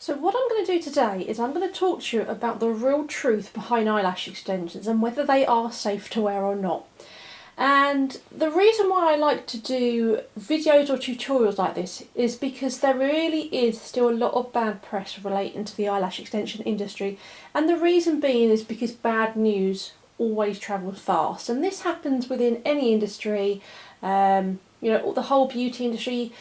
So what I'm going to do today is I'm going to talk to you about the real truth behind eyelash extensions and whether they are safe to wear or not. And the reason why I like to do videos or tutorials like this is because there really is still a lot of bad press relating to the eyelash extension industry, and the reason being is because bad news always travels fast, and this happens within any industry. The whole beauty industry,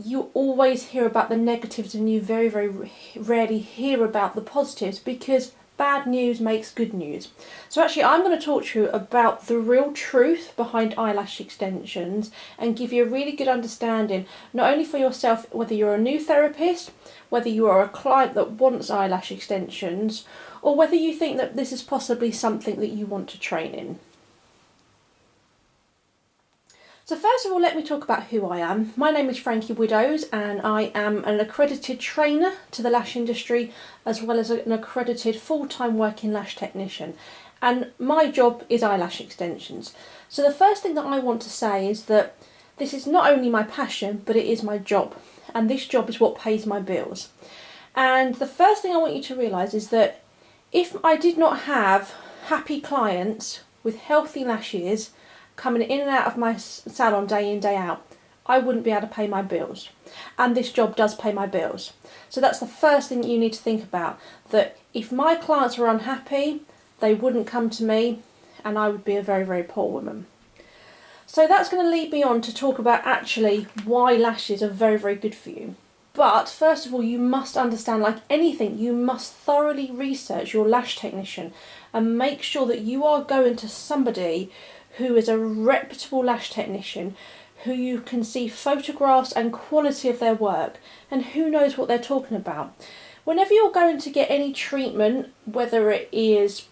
you always hear about the negatives and you very, very rarely hear about the positives because bad news makes good news. So actually I'm going to talk to you about the real truth behind eyelash extensions and give you a really good understanding, not only for yourself, whether you're a new therapist, whether you are a client that wants eyelash extensions, or whether you think that this is possibly something that you want to train in. So first of all, let me talk about who I am. My name is Frankie Widows and I am an accredited trainer to the lash industry as well as an accredited full-time working lash technician. And my job is eyelash extensions. So the first thing that I want to say is that this is not only my passion, but it is my job. And this job is what pays my bills. And the first thing I want you to realise is that if I did not have happy clients with healthy lashes coming in and out of my salon day in, day out, I wouldn't be able to pay my bills. And this job does pay my bills. So that's the first thing you need to think about, that if my clients were unhappy, they wouldn't come to me and I would be a very, very poor woman. So that's going to lead me on to talk about actually why lashes are very, very good for you. But first of all, you must understand, like anything, you must thoroughly research your lash technician and make sure that you are going to somebody who is a reputable lash technician, who you can see photographs and quality of their work, and who knows what they're talking about. Whenever you're going to get any treatment, whether it is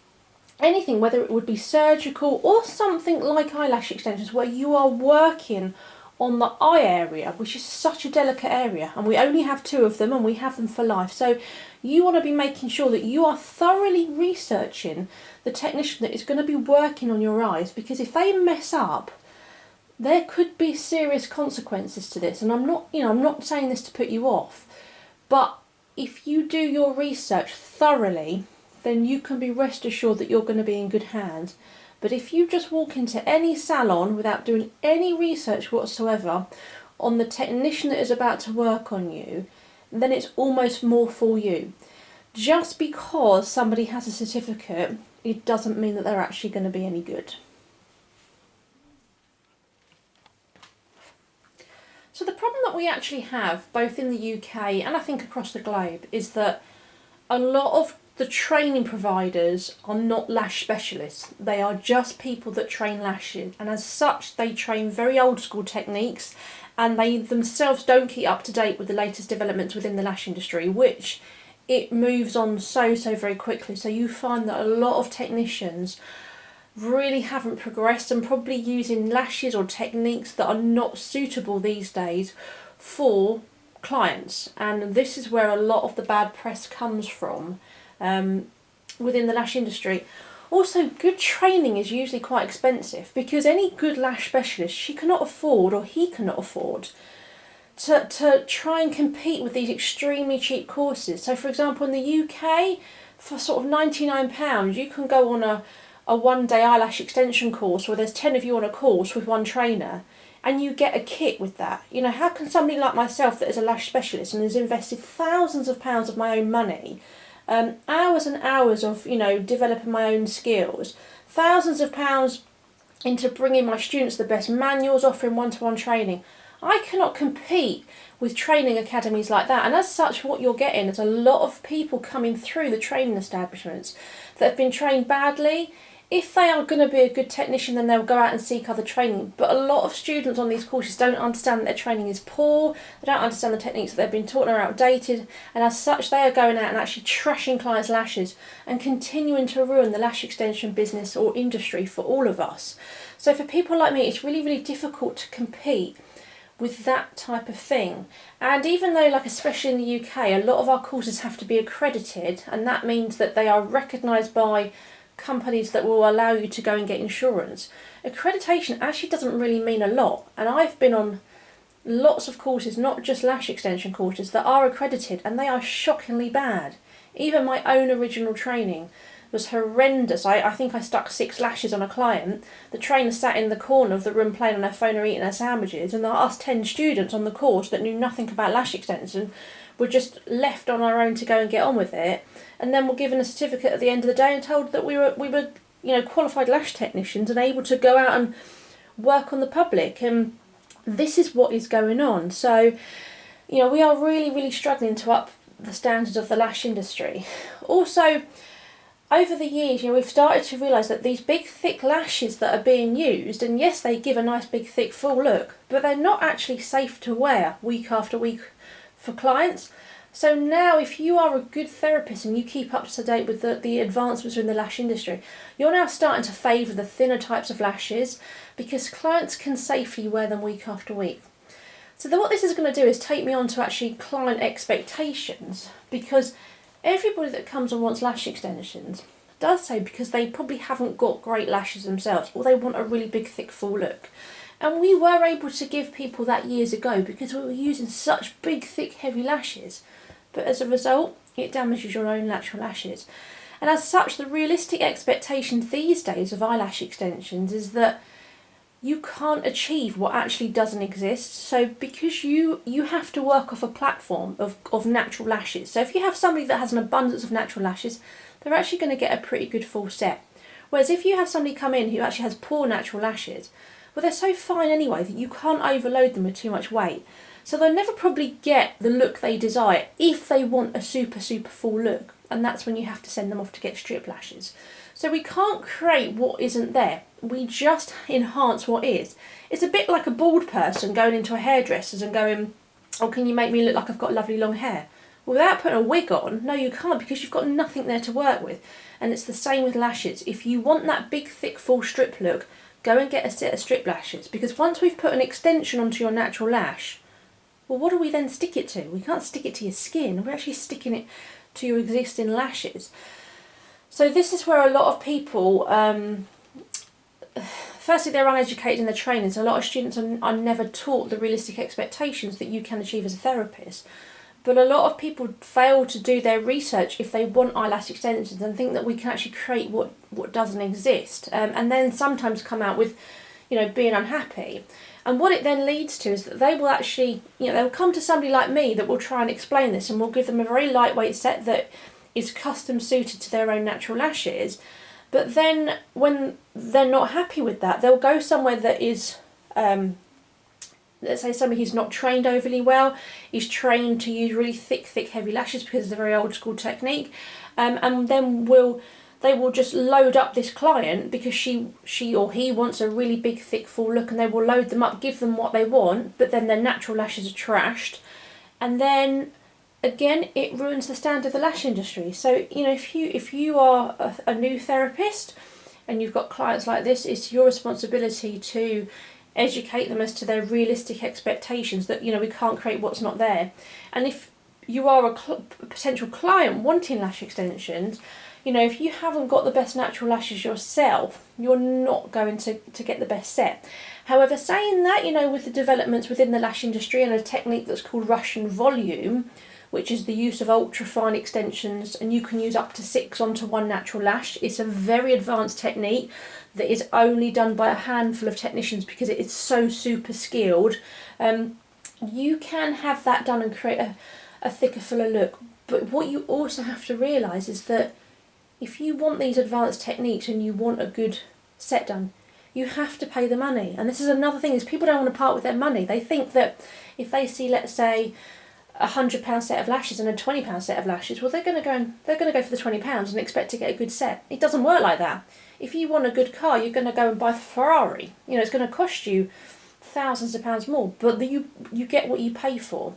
anything, whether it would be surgical or something like eyelash extensions, where you are working on the eye area, which is such a delicate area, and we only have 2 of them and we have them for life. So you want to be making sure that you are thoroughly researching the technician that is going to be working on your eyes, because if they mess up, there could be serious consequences to this. And I'm not saying this to put you off, but if you do your research thoroughly, then you can be rest assured that you're going to be in good hands. But if you just walk into any salon without doing any research whatsoever on the technician that is about to work on you, then it's almost more for you. Just because somebody has a certificate, it doesn't mean that they're actually going to be any good. So the problem that we actually have, both in the UK and I think across the globe, is that a lot of the training providers are not lash specialists. They are just people that train lashes, and as such they train very old school techniques, and they themselves don't keep up to date with the latest developments within the lash industry, which it moves on so very quickly. So you find that a lot of technicians really haven't progressed and probably using lashes or techniques that are not suitable these days for clients, and this is where a lot of the bad press comes from within the lash industry. Also, good training is usually quite expensive, because any good lash specialist, she cannot afford, or he cannot afford, to try and compete with these extremely cheap courses. So for example, in the UK, for sort of £99 you can go on a one-day eyelash extension course where there's 10 of you on a course with one trainer, and you get a kit with that. You know, how can somebody like myself that is a lash specialist and has invested thousands of pounds of my own money, hours and hours of, developing my own skills, thousands of pounds into bringing my students the best manuals, offering one-to-one training, I cannot compete with training academies like that. And as such, what you're getting is a lot of people coming through the training establishments that have been trained badly. If they are going to be a good technician, then they'll go out and seek other training. But a lot of students on these courses don't understand that their training is poor, they don't understand the techniques that they've been taught and are outdated, and as such they are going out and actually trashing clients' lashes and continuing to ruin the lash extension business or industry for all of us. So for people like me, it's really, really difficult to compete with that type of thing. And even though, like especially in the UK, a lot of our courses have to be accredited, and that means that they are recognised by companies that will allow you to go and get insurance. Accreditation actually doesn't really mean a lot, and I've been on lots of courses, not just lash extension courses, that are accredited, and they are shockingly bad. Even my own original training was horrendous. I think I stuck 6 lashes on a client. The trainer sat in the corner of the room playing on her phone or eating her sandwiches, and us 10 students on the course that knew nothing about lash extension were just left on our own to go and get on with it, and then were given a certificate at the end of the day and told that we were qualified lash technicians and able to go out and work on the public. And this is what is going on. So, we are really, really struggling to up the standards of the lash industry. Also, over the years, we've started to realise that these big thick lashes that are being used, and yes, they give a nice big thick full look, but they're not actually safe to wear week after week for clients. So now, if you are a good therapist and you keep up to date with the advancements in the lash industry, you're now starting to favour the thinner types of lashes because clients can safely wear them week after week. So what this is going to do is take me on to actually client expectations, because everybody that comes and wants lash extensions does so because they probably haven't got great lashes themselves, or they want a really big thick full look. And we were able to give people that years ago because we were using such big thick heavy lashes. But as a result, it damages your own natural lashes. And as such, the realistic expectations these days of eyelash extensions is that you can't achieve what actually doesn't exist. So because you have to work off a platform of natural lashes. So if you have somebody that has an abundance of natural lashes, they're actually going to get a pretty good full set. Whereas if you have somebody come in who actually has poor natural lashes, well, they're so fine anyway that you can't overload them with too much weight. So they'll never probably get the look they desire if they want a super, super full look. And that's when you have to send them off to get strip lashes. So we can't create what isn't there. We just enhance what is. It's a bit like a bald person going into a hairdresser's and going, oh, can you make me look like I've got lovely long hair? Without putting a wig on, no, you can't, because you've got nothing there to work with. And it's the same with lashes. If you want that big, thick, full strip look, go and get a set of strip lashes. Because once we've put an extension onto your natural lash, well, what do we then stick it to? We can't stick it to your skin. We're actually sticking it to your existing lashes. So this is where a lot of people, firstly, they're uneducated in their training. So a lot of students are never taught the realistic expectations that you can achieve as a therapist. But a lot of people fail to do their research if they want eyelash extensions and think that we can actually create what doesn't exist. And then sometimes come out with, being unhappy. And what it then leads to is that they will actually, they'll come to somebody like me that will try and explain this, and we'll give them a very lightweight set that is custom suited to their own natural lashes. But then when they're not happy with that, they'll go somewhere that is, let's say somebody who's not trained overly well, is trained to use really thick, heavy lashes because it's a very old school technique, and then they will just load up this client because she or he wants a really big, thick, full look, and they will load them up, give them what they want, but then their natural lashes are trashed. And then, again, it ruins the standard of the lash industry. So, if you are a new therapist and you've got clients like this, it's your responsibility to educate them as to their realistic expectations, that, we can't create what's not there. And if you are a potential client wanting lash extensions, if you haven't got the best natural lashes yourself, you're not going to get the best set. However, saying that, with the developments within the lash industry and a technique that's called Russian volume, which is the use of ultra-fine extensions, and you can use up to 6 onto one natural lash. It's a very advanced technique that is only done by a handful of technicians because it is so super skilled. You can have that done and create a thicker, fuller look. But what you also have to realise is that if you want these advanced techniques and you want a good set done, you have to pay the money. And this is another thing, is people don't want to part with their money. They think that if they see, let's say, £100 set of lashes and a £20 set of lashes, well, they're going to go for the £20 and expect to get a good set. It doesn't work like that. If you want a good car, you're going to go and buy the Ferrari. It's going to cost you thousands of pounds more, but you get what you pay for.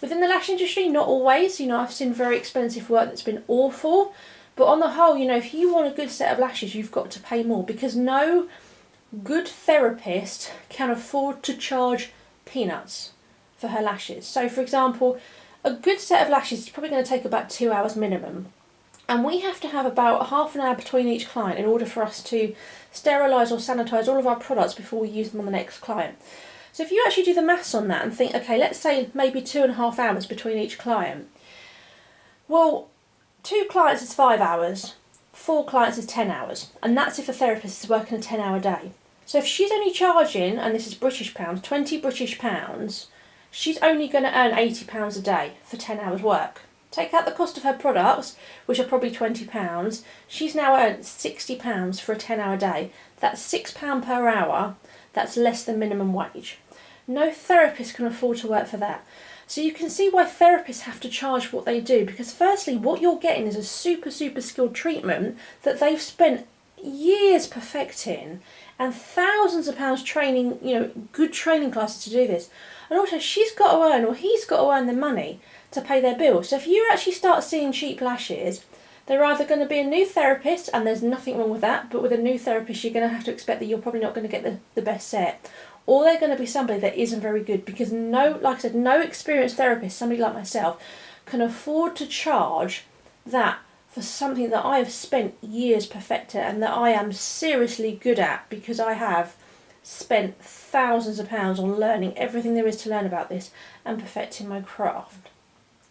Within the lash industry, not always. I've seen very expensive work that's been awful. But on the whole, if you want a good set of lashes, you've got to pay more, because no good therapist can afford to charge peanuts for her lashes. So, for example, a good set of lashes is probably going to take about 2 hours minimum. And we have to have about half an hour between each client in order for us to sterilise or sanitise all of our products before we use them on the next client. So if you actually do the maths on that and think, okay, let's say maybe 2.5 hours between each client. Well, 2 clients is 5 hours, 4 clients is 10 hours, and that's if a therapist is working a 10-hour day. So if she's only charging, and this is British pounds, 20 British pounds, she's only going to earn £80 a day for 10 hours work. Take out the cost of her products, which are probably £20, she's now earned £60 for a 10-hour day. That's £6 per hour, that's less than minimum wage. No therapist can afford to work for that. So you can see why therapists have to charge what they do, because firstly, what you're getting is a super skilled treatment that they've spent years perfecting and thousands of pounds training, good training classes to do this. And also she's got to earn, or he's got to earn the money to pay their bills. So if you actually start seeing cheap lashes, they're either going to be a new therapist, and there's nothing wrong with that, but with a new therapist you're going to have to expect that you're probably not going to get the best set. Or they're going to be somebody that isn't very good, because like I said, no experienced therapist, somebody like myself, can afford to charge that for something that I have spent years perfecting and that I am seriously good at, because I have spent thousands of pounds on learning everything there is to learn about this and perfecting my craft.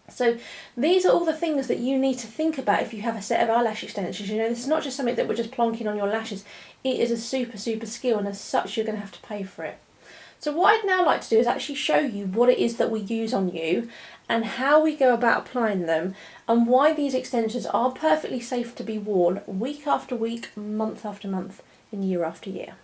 So these are all the things that you need to think about if you have a set of eyelash extensions. This is not just something that we're just plonking on your lashes. It is a super skill, and as such you're going to have to pay for it. So what I'd now like to do is actually show you what it is that we use on you and how we go about applying them, and why these extensions are perfectly safe to be worn week after week, month after month, and year after year.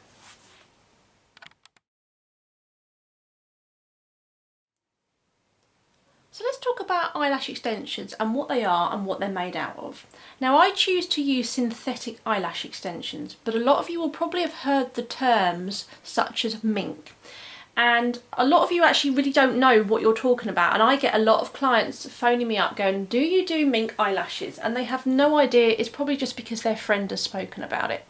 So let's talk about eyelash extensions and what they are and what they're made out of. Now, I choose to use synthetic eyelash extensions, but a lot of you will probably have heard the terms such as mink. And a lot of you actually really don't know what you're talking about, and I get a lot of clients phoning me up going, do you do mink eyelashes? And they have no idea. It's probably just because their friend has spoken about it.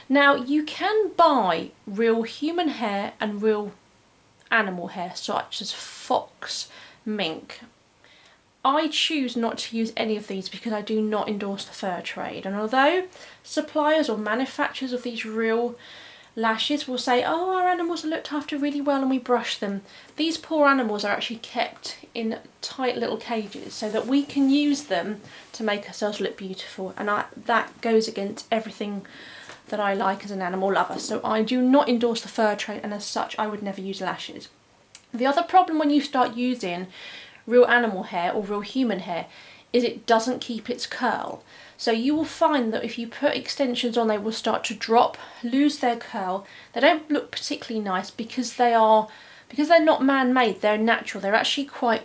Now, you can buy real human hair and real animal hair, such as fox, mink. I choose not to use any of these because I do not endorse the fur trade, and although suppliers or manufacturers of these real lashes will say, oh, our animals are looked after really well and we brush them, these poor animals are actually kept in tight little cages so that we can use them to make ourselves look beautiful, and that goes against everything that I like as an animal lover. So I do not endorse the fur trade, and as such I would never use lashes. The other problem when you start using real animal hair or real human hair is it doesn't keep its curl. So you will find that if you put extensions on, they will start to drop, lose their curl. They don't look particularly nice because they're not man-made, they're natural. They're actually quite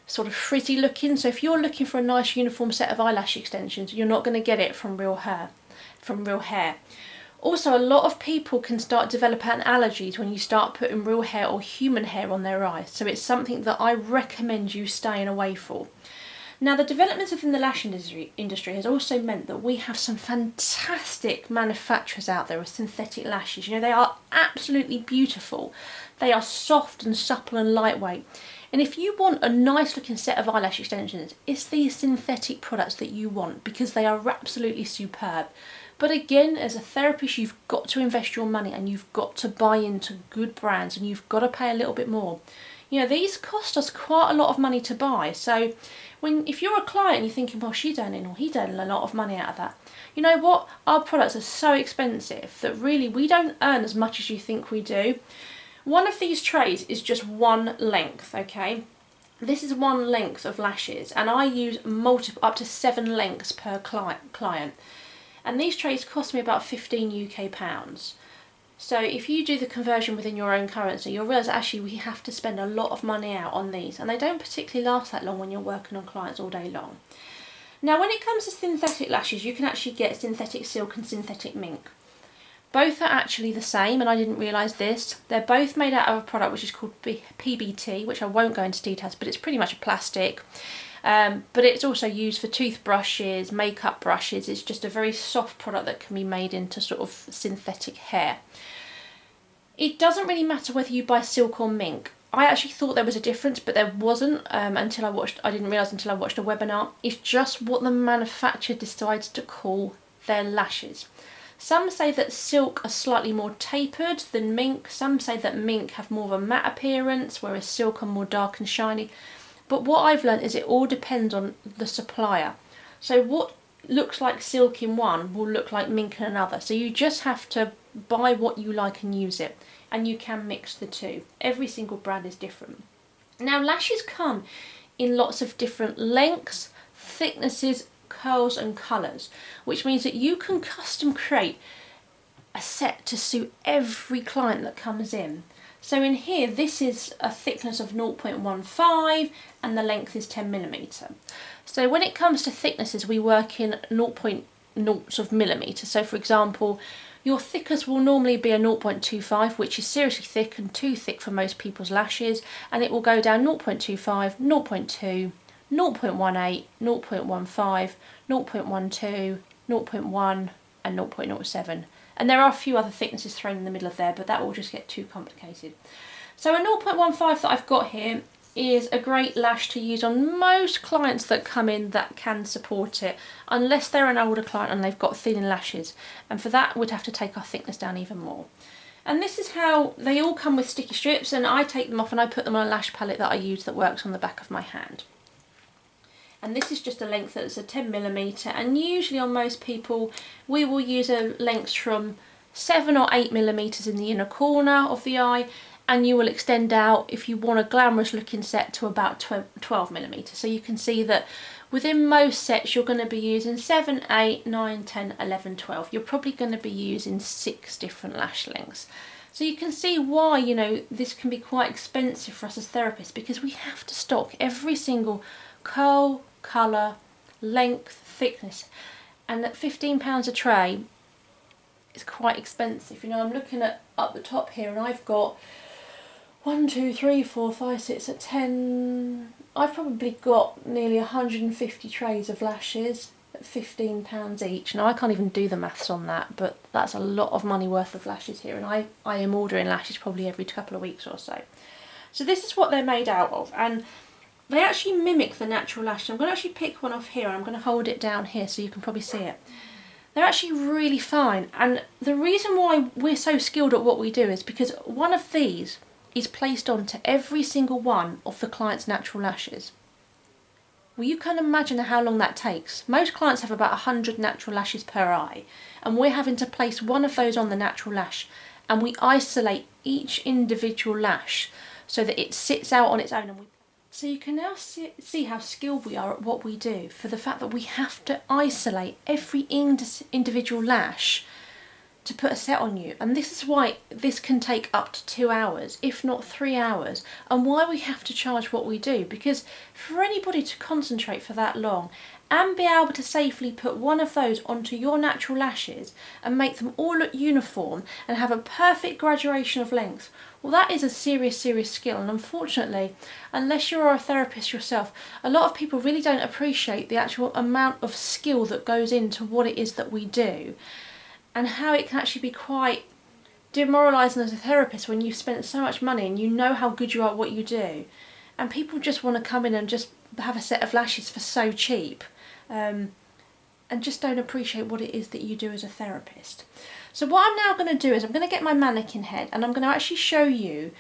sort of frizzy looking. So if you're looking for a nice uniform set of eyelash extensions, you're not going to get it from real hair. Also, a lot of people can start developing allergies when you start putting real hair or human hair on their eyes. So it's something that I recommend you staying away for. Now, the developments within the lash industry has also meant that we have some fantastic manufacturers out there with synthetic lashes. They are absolutely beautiful. They are soft and supple and lightweight. And if you want a nice looking set of eyelash extensions, it's these synthetic products that you want, because they are absolutely superb. But again, as a therapist, you've got to invest your money and you've got to buy into good brands, and you've got to pay a little bit more. These cost us quite a lot of money to buy. So if you're a client and you're thinking, well, she's earning or he's earning a lot of money out of that, you know what? Our products are so expensive that really we don't earn as much as you think we do. One of these trays is just one length, okay? This is one length of lashes, and I use up to 7 lengths per client. And these trays cost me about 15 UK pounds. So if you do the conversion within your own currency, you'll realise actually we have to spend a lot of money out on these, and they don't particularly last that long when you're working on clients all day long. Now, when it comes to synthetic lashes, you can actually get synthetic silk and synthetic mink. Both are actually the same, and I didn't realise this. They're both made out of a product which is called PBT, which I won't go into details, but it's pretty much a plastic. But it's also used for toothbrushes, makeup brushes. It's just a very soft product that can be made into sort of synthetic hair. It doesn't really matter whether you buy silk or mink. I actually thought there was a difference, but there wasn't I didn't realise until I watched a webinar. It's just what the manufacturer decides to call their lashes. Some say that silk are slightly more tapered than mink. Some say that mink have more of a matte appearance, whereas silk are more dark and shiny. But what I've learned is it all depends on the supplier. So what looks like silk in one will look like mink in another. So you just have to buy what you like and use it. And you can mix the two. Every single brand is different. Now, lashes come in lots of different lengths, thicknesses, curls and colours, which means that you can custom create a set to suit every client that comes in. So in here, this is a thickness of 0.15 and the length is 10mm. So when it comes to thicknesses, we work in 0.0 of millimetre. So for example, your thickest will normally be a 0.25, which is seriously thick and too thick for most people's lashes, and it will go down 0.25, 0.2, 0.18, 0.15, 0.12, 0.1 and 0.07. And there are a few other thicknesses thrown in the middle of there, but that will just get too complicated. So a 0.15 that I've got here is a great lash to use on most clients that come in that can support it, unless they're an older client and they've got thinning lashes. And for that, we'd have to take our thickness down even more. And this is how they all come with sticky strips, and I take them off and I put them on a lash palette that I use that works on the back of my hand. And this is just a length that's a 10mm, and usually on most people we will use a length from 7 or 8mm in the inner corner of the eye, and you will extend out if you want a glamorous looking set to about 12mm. So you can see that within most sets you're going to be using 7, 8, 9, 10, 11, 12. You're probably going to be using 6 different lash lengths. So you can see why, you know, this can be quite expensive for us as therapists, because we have to stock every single curl, colour, length, thickness, and at £15 a tray is quite expensive. You know, I'm looking at up the top here and I've got 1, 2, 3, 4, 5, 6, 10. I've probably got nearly 150 trays of lashes at £15 each. Now I can't even do the maths on that, but that's a lot of money worth of lashes here, and I am ordering lashes probably every couple of weeks or so. So this is what they're made out of, and they actually mimic the natural lash. I'm going to actually pick one off here and I'm going to hold it down here so you can probably see it. They're actually really fine, and the reason why we're so skilled at what we do is because one of these is placed onto every single one of the client's natural lashes. Well, you can imagine how long that takes. Most clients have about 100 natural lashes per eye, and we're having to place one of those on the natural lash, and we isolate each individual lash so that it sits out on its own. And so you can now see how skilled we are at what we do, for the fact that we have to isolate every individual lash to put a set on you. And this is why this can take up to 2 hours, if not 3 hours, and why we have to charge what we do, because for anybody to concentrate for that long and be able to safely put one of those onto your natural lashes and make them all look uniform and have a perfect graduation of length, well, that is a serious skill. And unfortunately, unless you're a therapist yourself, a lot of people really don't appreciate the actual amount of skill that goes into what it is that we do, and how it can actually be quite demoralising as a therapist when you've spent so much money and you know how good you are at what you do, and people just want to come in and just have a set of lashes for so cheap, and just don't appreciate what it is that you do as a therapist. So what I'm now going to do is I'm going to get my mannequin head and I'm going to actually show you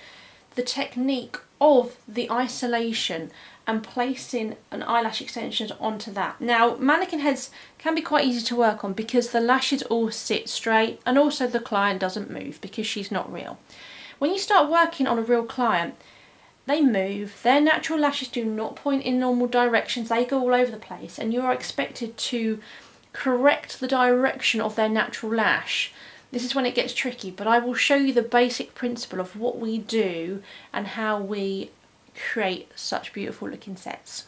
the technique of the isolation and placing an eyelash extensions onto that. Now, mannequin heads can be quite easy to work on because the lashes all sit straight, and also the client doesn't move because she's not real. When you start working on a real client, they move, their natural lashes do not point in normal directions, they go all over the place, and you are expected to correct the direction of their natural lash. This is when it gets tricky, but I will show you the basic principle of what we do and how we create such beautiful looking sets.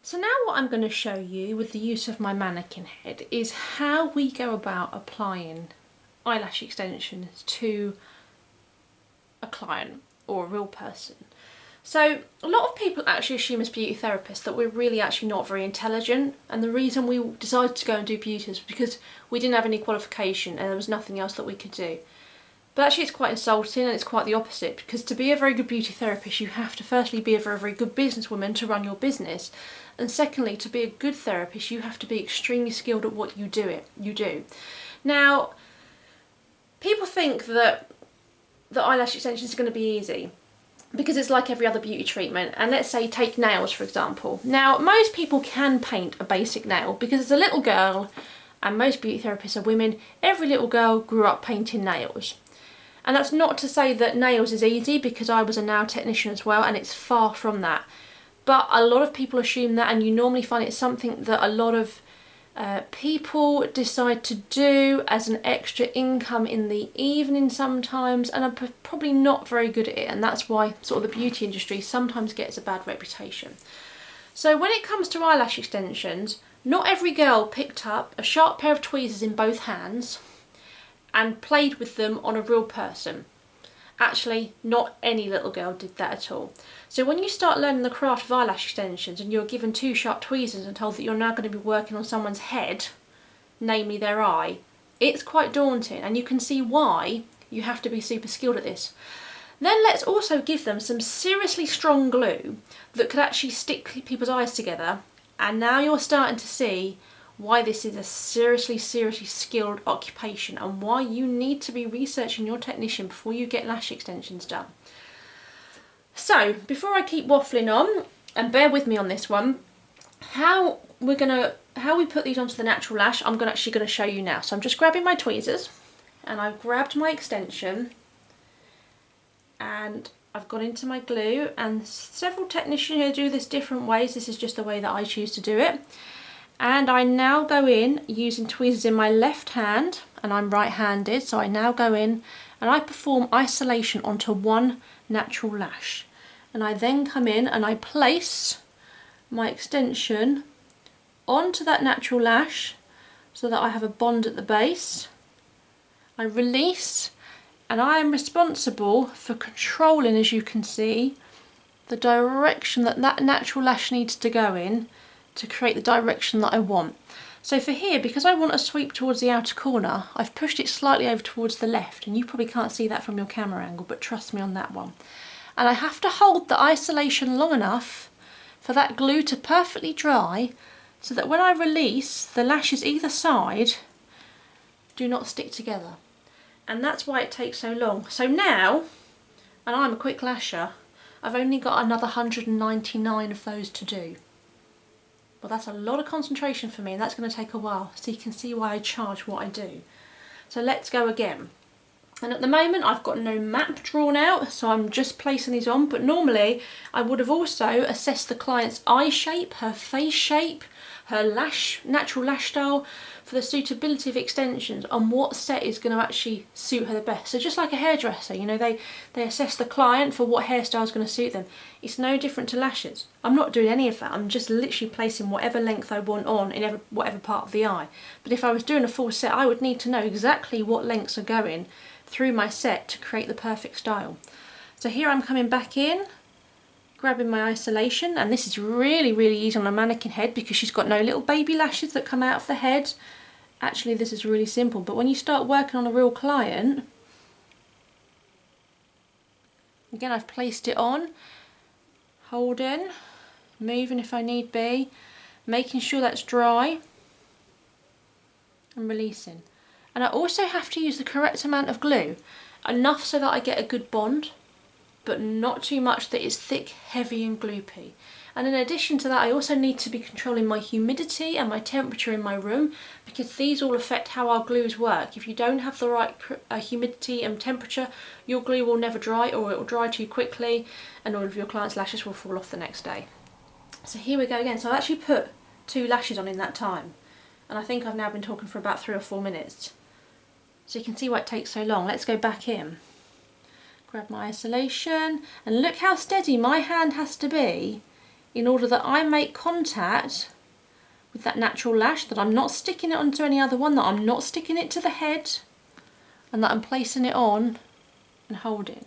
So now what I'm going to show you with the use of my mannequin head is how we go about applying eyelash extensions to a client or a real person. So a lot of people actually assume as beauty therapists that we're really actually not very intelligent, and the reason we decided to go and do beauty was because we didn't have any qualification and there was nothing else that we could do. But actually it's quite insulting, and it's quite the opposite, because to be a very good beauty therapist you have to firstly be a very, very good businesswoman to run your business, and secondly, to be a good therapist you have to be extremely skilled at what you do. Now, people think that the eyelash extensions are going to be easy, because it's like every other beauty treatment. And let's say take nails for example. Now most people can paint a basic nail because as a little girl, and most beauty therapists are women, every little girl grew up painting nails. And that's not to say that nails is easy, because I was a nail technician as well, and it's far from that. But a lot of people assume that, and you normally find it's something that a lot of people decide to do as an extra income in the evening sometimes, and are probably not very good at it, and that's why sort of the beauty industry sometimes gets a bad reputation. So when it comes to eyelash extensions, not every girl picked up a sharp pair of tweezers in both hands and played with them on a real person. Actually, not any little girl did that at all. So when you start learning the craft of eyelash extensions and you're given 2 sharp tweezers and told that you're now going to be working on someone's head, namely their eye, it's quite daunting, and you can see why you have to be super skilled at this. Then let's also give them some seriously strong glue that could actually stick people's eyes together, and now you're starting to see why this is a seriously skilled occupation, and why you need to be researching your technician before you get lash extensions done. So before I keep waffling on, and bear with me on this one, how we put these onto the natural lash, I'm actually going to show you now. So I'm just grabbing my tweezers, and I've grabbed my extension, and I've gone into my glue, and several technicians here do this different ways. This is just the way that I choose to do it. And I now go in using tweezers in my left hand, and I'm right-handed, so I now go in and I perform isolation onto one natural lash. And I then come in and I place my extension onto that natural lash so that I have a bond at the base. I release, and I am responsible for controlling, as you can see, the direction that that natural lash needs to go in to create the direction that I want. So for here, because I want a sweep towards the outer corner, I've pushed it slightly over towards the left, and you probably can't see that from your camera angle, but trust me on that one. And I have to hold the isolation long enough for that glue to perfectly dry, so that when I release, the lashes either side do not stick together. And that's why it takes so long. So now, and I'm a quick lasher, I've only got another 199 of those to do. Well, that's a lot of concentration for me, and that's going to take a while, so you can see why I charge what I do. So let's go again. And at the moment I've got no map drawn out, so I'm just placing these on, but normally I would have also assessed the client's eye shape, her face shape, her natural lash style, for the suitability of extensions, on what set is going to actually suit her the best. So just like a hairdresser, you know, they assess the client for what hairstyle is going to suit them. It's no different to lashes. I'm not doing any of that. I'm just literally placing whatever length I want on in whatever part of the eye. But if I was doing a full set, I would need to know exactly what lengths are going through my set to create the perfect style. So here I'm coming back in, grabbing my isolation, and this is really easy on a mannequin head because she's got no little baby lashes that come out of the head. Actually, this is really simple, but when you start working on a real client, again, I've placed it on, holding, moving if I need be, making sure that's dry, and releasing. And I also have to use the correct amount of glue, enough so that I get a good bond, but not too much that it's thick, heavy and gloopy. And in addition to that, I also need to be controlling my humidity and my temperature in my room, because these all affect how our glues work. If you don't have the right humidity and temperature, your glue will never dry, or it will dry too quickly and all of your clients' lashes will fall off the next day. So here we go again. So I've actually put 2 lashes on in that time, and I think I've now been talking for about 3 or 4 minutes. So you can see why it takes so long. Let's go back in. Grab my isolation, and look how steady my hand has to be in order that I make contact with that natural lash, that I'm not sticking it onto any other one, that I'm not sticking it to the head, and that I'm placing it on and holding.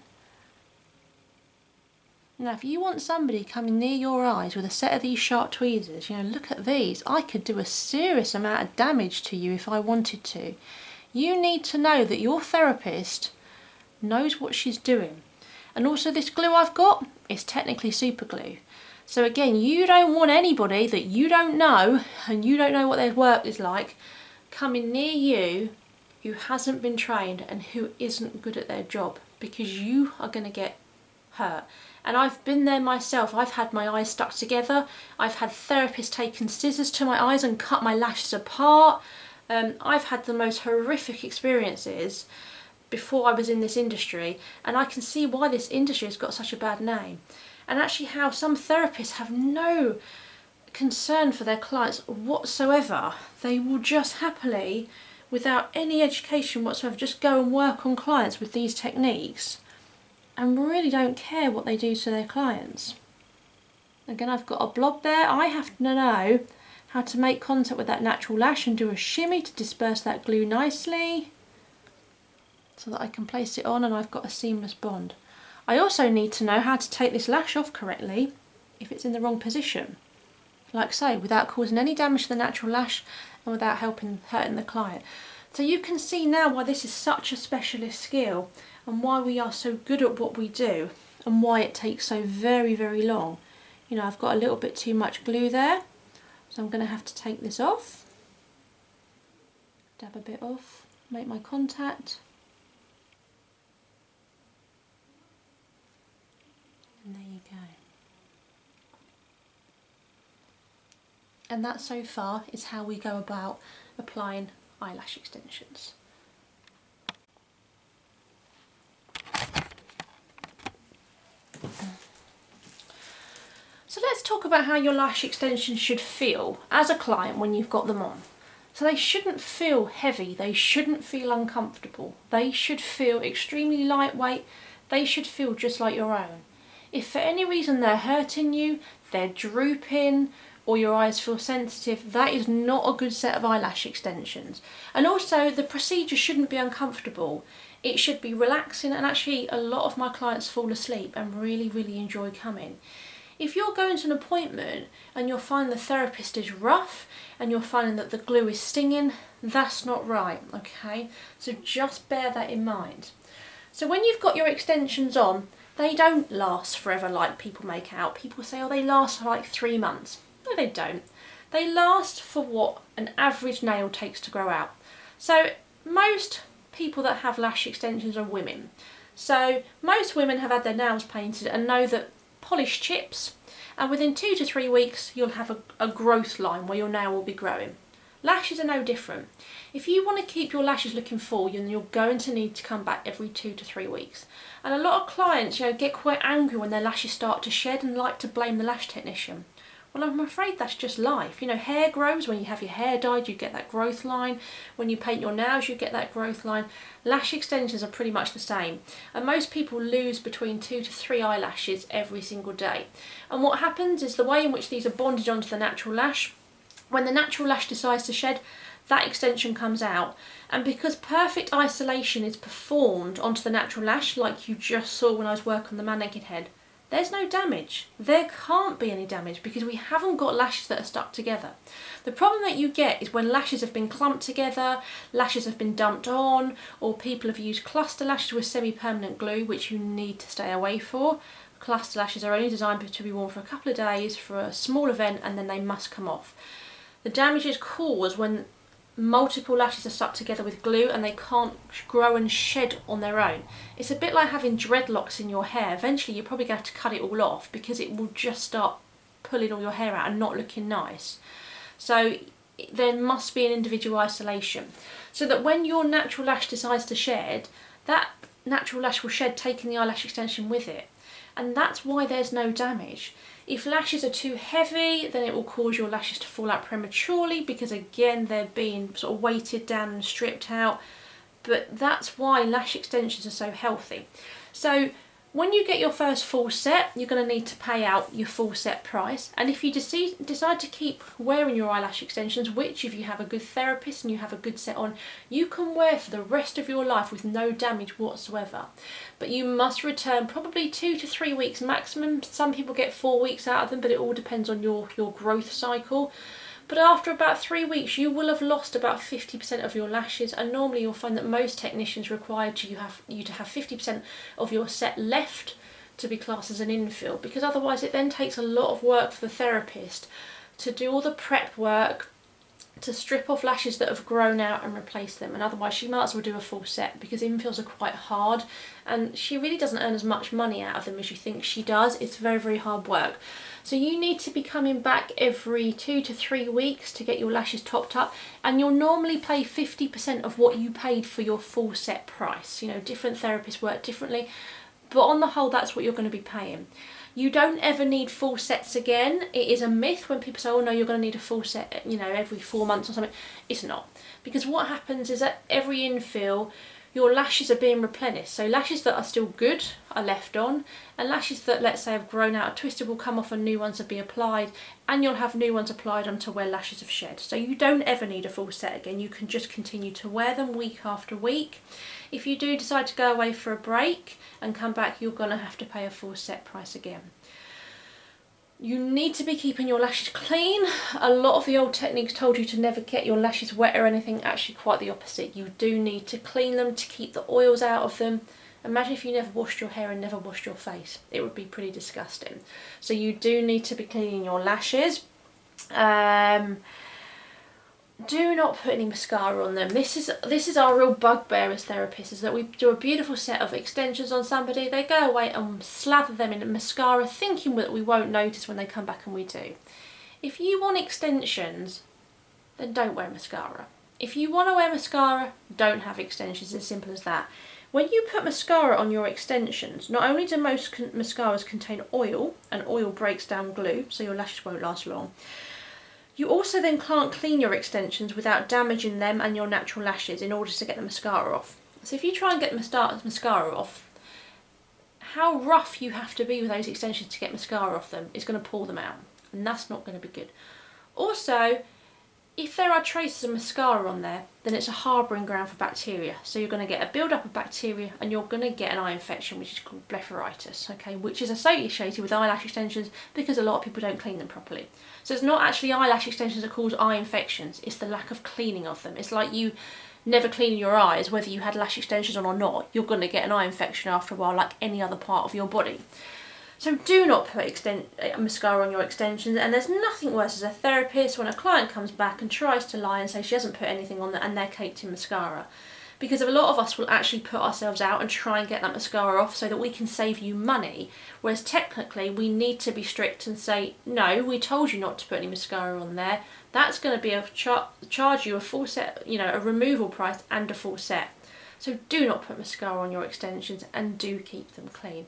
Now if you want somebody coming near your eyes with a set of these sharp tweezers, you know, look at these. I could do a serious amount of damage to you if I wanted to. You need to know that your therapist knows what she's doing. And also this glue I've got is technically super glue. So again, you don't want anybody that you don't know and you don't know what their work is like coming near you who hasn't been trained and who isn't good at their job, because you are going to get hurt. And I've been there myself. I've had my eyes stuck together. I've had therapists taking scissors to my eyes and cut my lashes apart. I've had the most horrific experiences before I was in this industry, and I can see why this industry has got such a bad name. And actually how some therapists have no concern for their clients whatsoever. They will just happily, without any education whatsoever, just go and work on clients with these techniques and really don't care what they do to their clients. Again, I've got a blob there. I have to know how to make contact with that natural lash and do a shimmy to disperse that glue nicely so that I can place it on and I've got a seamless bond. I also need to know how to take this lash off correctly if it's in the wrong position, like so, without causing any damage to the natural lash and without hurting the client. So you can see now why this is such a specialist skill and why we are so good at what we do and why it takes so very, very long. You know, I've got a little bit too much glue there, so I'm going to have to take this off, dab a bit off, make my contact. And there you go. And that so far is how we go about applying eyelash extensions. So let's talk about how your lash extensions should feel as a client when you've got them on. So they shouldn't feel heavy, they shouldn't feel uncomfortable, they should feel extremely lightweight, they should feel just like your own. If for any reason they're hurting you, they're drooping, or your eyes feel sensitive, that is not a good set of eyelash extensions. And also the procedure shouldn't be uncomfortable. It should be relaxing, and actually a lot of my clients fall asleep and really, really enjoy coming. If you're going to an appointment and you're finding the therapist is rough and you're finding that the glue is stinging, that's not right, okay? So just bear that in mind. So when you've got your extensions on, they don't last forever like people make out. People say, oh, they last for like 3 months. No, they don't. They last for what an average nail takes to grow out. So most people that have lash extensions are women. So most women have had their nails painted and know that polish chips, and within 2 to 3 weeks you'll have a growth line where your nail will be growing. Lashes are no different. If you want to keep your lashes looking full, then you're going to need to come back every 2 to 3 weeks. And a lot of clients, you know, get quite angry when their lashes start to shed and like to blame the lash technician. Well, I'm afraid that's just life. You know, hair grows. When you have your hair dyed, you get that growth line. When you paint your nails, you get that growth line. Lash extensions are pretty much the same. And most people lose between 2 to 3 eyelashes every single day. And what happens is the way in which these are bonded onto the natural lash, when the natural lash decides to shed, that extension comes out. And because perfect isolation is performed onto the natural lash, like you just saw when I was working on the man-naked head, there's no damage. There can't be any damage because we haven't got lashes that are stuck together. The problem that you get is when lashes have been clumped together, lashes have been dumped on, or people have used cluster lashes with semi-permanent glue, which you need to stay away for. Cluster lashes are only designed to be worn for a couple of days for a small event, and then they must come off. The damage is caused when multiple lashes are stuck together with glue and they can't grow and shed on their own. It's a bit like having dreadlocks in your hair. Eventually you're probably going to have to cut it all off because it will just start pulling all your hair out and not looking nice. So there must be an individual isolation, so that when your natural lash decides to shed, that natural lash will shed taking the eyelash extension with it. And that's why there's no damage. If lashes are too heavy, then it will cause your lashes to fall out prematurely because again they're being sort of weighted down and stripped out. But that's why lash extensions are so healthy. So When you get your first full set, you're going to need to pay out your full set price. And if you decide to keep wearing your eyelash extensions, which if you have a good therapist and you have a good set on, you can wear for the rest of your life with no damage whatsoever. But you must return probably 2 to 3 weeks maximum. Some people get 4 weeks out of them, but it all depends on your growth cycle. But after about 3 weeks, you will have lost about 50% of your lashes, and normally you'll find that most technicians require you to have 50% of your set left to be classed as an infill, because otherwise it then takes a lot of work for the therapist to do all the prep work, to strip off lashes that have grown out and replace them, and otherwise she might as well do a full set, because infills are quite hard and she really doesn't earn as much money out of them as you think she does. It's very, very hard work. So you need to be coming back every 2 to 3 weeks to get your lashes topped up, and you'll normally pay 50% of what you paid for your full set price. You know, different therapists work differently, but on the whole that's what you're going to be paying. You don't ever need full sets again. It is a myth when people say, oh no, you're going to need a full set, you know, every 4 months or something. It's not. Because what happens is that every infill, your lashes are being replenished. So lashes that are still good are left on, and lashes that, let's say, have grown out or twisted will come off and new ones will be applied, and you'll have new ones applied onto where lashes have shed. So you don't ever need a full set again. You can just continue to wear them week after week. If you do decide to go away for a break and come back, you're going to have to pay a full set price again. You need to be keeping your lashes clean. A lot of the old techniques told you to never get your lashes wet or anything. Actually, quite the opposite. You do need to clean them to keep the oils out of them. Imagine if you never washed your hair and never washed your face. It would be pretty disgusting. So you do need to be cleaning your lashes. Do not put any mascara on them. This is our real bugbear as therapists, is that we do a beautiful set of extensions on somebody, they go away and slather them in mascara thinking that we won't notice when they come back, and we do. If you want extensions, then don't wear mascara. If you want to wear mascara, don't have extensions. It's as simple as that. When you put mascara on your extensions, not only do most mascaras contain oil, and oil breaks down glue, so your lashes won't last long, you also then can't clean your extensions without damaging them and your natural lashes in order to get the mascara off. So if you try and get mascara off, how rough you have to be with those extensions to get mascara off them is going to pull them out, and that's not going to be good. Also, if there are traces of mascara on there, then it's a harbouring ground for bacteria. So you're going to get a build-up of bacteria, and you're going to get an eye infection, which is called blepharitis, okay, which is associated with eyelash extensions because a lot of people don't clean them properly. So it's not actually eyelash extensions that cause eye infections, it's the lack of cleaning of them. It's like you never cleaning your eyes, whether you had lash extensions on or not, you're going to get an eye infection after a while, like any other part of your body. So do not put mascara on your extensions, and there's nothing worse as a therapist when a client comes back and tries to lie and say she hasn't put anything on and they're caked in mascara. Because a lot of us will actually put ourselves out and try and get that mascara off so that we can save you money, whereas technically we need to be strict and say, no, we told you not to put any mascara on there. That's going to be charge you a full set, you know, a removal price and a full set. So do not put mascara on your extensions, and do keep them clean.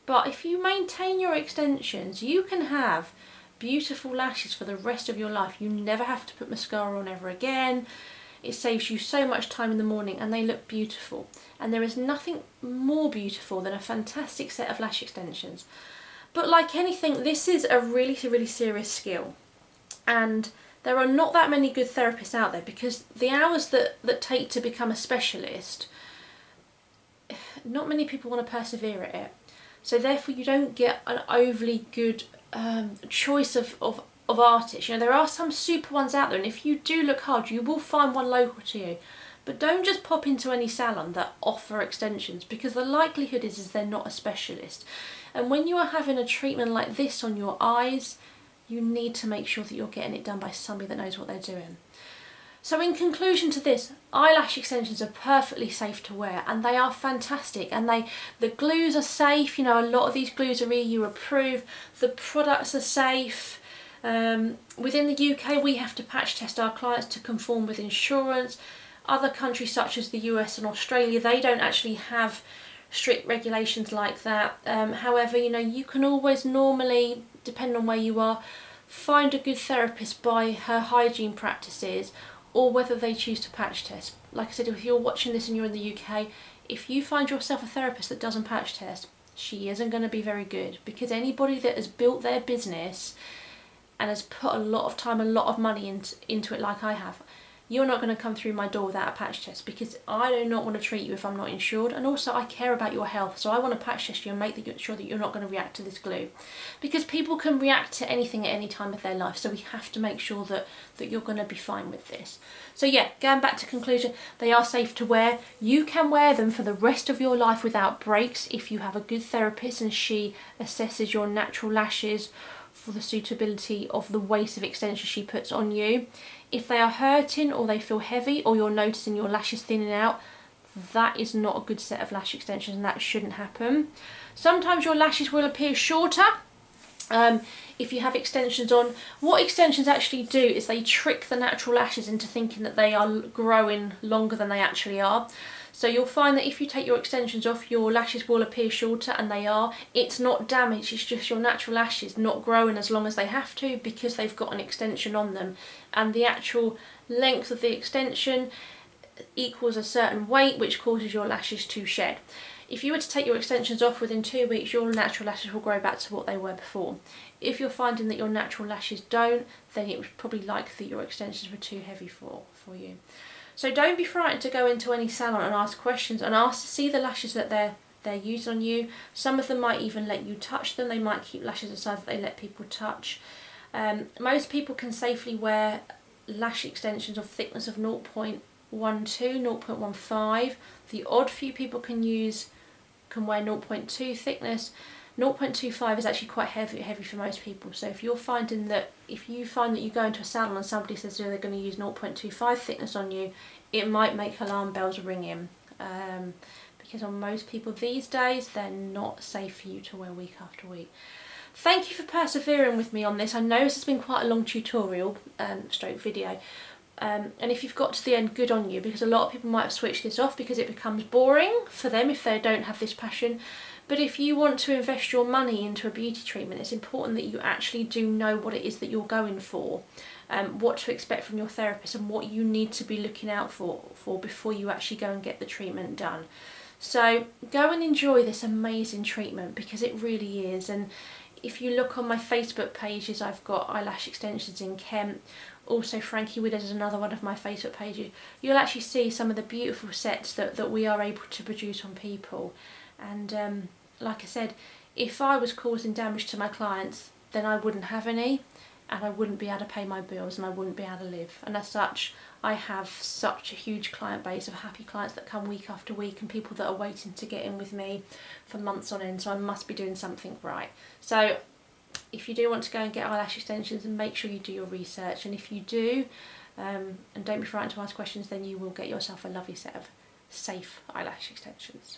But if you maintain your extensions, you can have beautiful lashes for the rest of your life. You never have to put mascara on ever again. It saves you so much time in the morning, and they look beautiful. And there is nothing more beautiful than a fantastic set of lash extensions. But like anything, this is a really, really serious skill. And there are not that many good therapists out there, because the hours that take to become a specialist, not many people want to persevere at it. So therefore you don't get an overly good choice of artists. You know, there are some super ones out there, and if you do look hard, you will find one local to you. But don't just pop into any salon that offer extensions, because the likelihood is they're not a specialist. And when you are having a treatment like this on your eyes, you need to make sure that you're getting it done by somebody that knows what they're doing. So in conclusion to this, eyelash extensions are perfectly safe to wear, and they are fantastic, and the glues are safe. You know, a lot of these glues are EU approved, the products are safe. Within the UK we have to patch test our clients to conform with insurance. Other countries such as the US and Australia, they don't actually have strict regulations like that. However, you know, you can always normally, depending on where you are, find a good therapist by her hygiene practices, or whether they choose to patch test. Like I said, if you're watching this and you're in the UK, if you find yourself a therapist that doesn't patch test, she isn't going to be very good, because anybody that has built their business and has put a lot of time, a lot of money into it like I have, you're not going to come through my door without a patch test, because I do not want to treat you if I'm not insured, and also I care about your health, so I want to patch test you and make sure that you're not going to react to this glue, because people can react to anything at any time of their life, so we have to make sure that you're going to be fine with this. So yeah, going back to conclusion, they are safe to wear. You can wear them for the rest of your life without breaks if you have a good therapist and she assesses your natural lashes for the suitability of the weight of extension she puts on you. If they are hurting or they feel heavy or you're noticing your lashes thinning out, that is not a good set of lash extensions and that shouldn't happen. Sometimes your lashes will appear shorter if you have extensions on. What extensions actually do is they trick the natural lashes into thinking that they are growing longer than they actually are. So you'll find that if you take your extensions off, your lashes will appear shorter, and they are. It's not damage, it's just your natural lashes not growing as long as they have to because they've got an extension on them. And the actual length of the extension equals a certain weight, which causes your lashes to shed. If you were to take your extensions off within 2 weeks, your natural lashes will grow back to what they were before. If you're finding that your natural lashes don't, then it was probably likely that your extensions were too heavy for you. So don't be frightened to go into any salon and ask questions and ask to see the lashes that they're used on you. Some of them might even let you touch them. They might keep lashes aside that they let people touch. Most people can safely wear lash extensions of thickness of 0.12, 0.15. The odd few people can wear 0.2 thickness. 0.25 is actually quite heavy for most people. So if you find that you go into a salon and somebody says they're going to use 0.25 thickness on you, it might make alarm bells ringing. Because on most people these days, they're not safe for you to wear week after week. Thank you for persevering with me on this. I know this has been quite a long tutorial, stroke video. And if you've got to the end, good on you, because a lot of people might have switched this off because it becomes boring for them if they don't have this passion. But if you want to invest your money into a beauty treatment, it's important that you actually do know what it is that you're going for, what to expect from your therapist and what you need to be looking out for before you actually go and get the treatment done. So go and enjoy this amazing treatment, because it really is. And if you look on my Facebook pages, I've got eyelash extensions in Kent. Also, Frankie Widows is another one of my Facebook pages. You'll actually see some of the beautiful sets that we are able to produce on people. And like I said, if I was causing damage to my clients, then I wouldn't have any, and I wouldn't be able to pay my bills, and I wouldn't be able to live. And as such, I have such a huge client base of happy clients that come week after week, and people that are waiting to get in with me for months on end, so I must be doing something right. So if you do want to go and get eyelash extensions, make sure you do your research, and if you do, and don't be frightened to ask questions, then you will get yourself a lovely set of safe eyelash extensions.